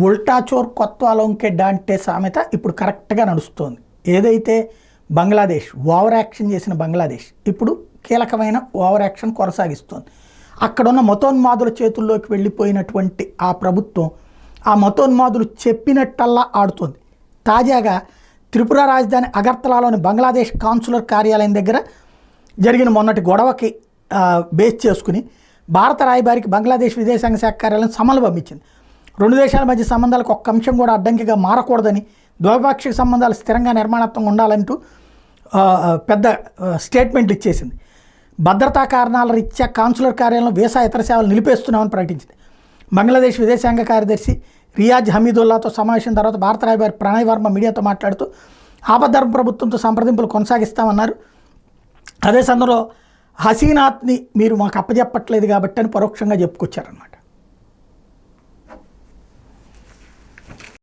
ఉల్టా చోర్ కొత్వాలోంకే డాంటే సామెత ఇప్పుడు కరెక్ట్గా నడుస్తోంది. ఏదైతే బంగ్లాదేశ్ ఓవర్ యాక్షన్ చేసిన బంగ్లాదేశ్ ఇప్పుడు కీలకమైన ఓవర్ యాక్షన్ కొనసాగిస్తోంది. అక్కడున్న మతోన్మాదుల చేతుల్లోకి వెళ్ళిపోయినటువంటి ఆ ప్రభుత్వం ఆ మతోన్మాదులు చెప్పినట్టల్లా ఆడుతోంది. తాజాగా త్రిపుర రాజధాని అగర్తలాలోని బంగ్లాదేశ్ కాన్సులర్ కార్యాలయం దగ్గర జరిగిన మొన్నటి గొడవకి బేస్ చేసుకుని భారత రాయబారికి బంగ్లాదేశ్ విదేశాంగ శాఖ కార్యాలయం సమన్లు పంపించింది. రెండు దేశాల మధ్య సంబంధాలకు ఒక్క అంశం కూడా అడ్డంకిగా మారకూడదని, ద్వైపాక్షిక సంబంధాలు స్థిరంగా నిర్మాణాత్మకంగా ఉండాలంటూ పెద్ద స్టేట్మెంట్లు ఇచ్చేసింది. భద్రతా కారణాల రీత్యా కాన్సులర్ కార్యాలయంలో వీసా ఇతర సేవలు నిలిపేస్తున్నామని ప్రకటించింది. బంగ్లాదేశ్ విదేశాంగ కార్యదర్శి రియాజ్ హమీదుల్లాతో సమావేశం తర్వాత భారత రాయబారి ప్రణయ్ వర్మ మీడియాతో మాట్లాడుతూ ఆపద్ధర్మ ప్రభుత్వంతో సంప్రదింపులు కొనసాగిస్తామన్నారు. అదే సందర్భంలో హసీనాత్ని మీరు మాకు అప్పచెప్పట్లేదు కాబట్టి అని పరోక్షంగా చెప్పుకొచ్చారన్నమాట.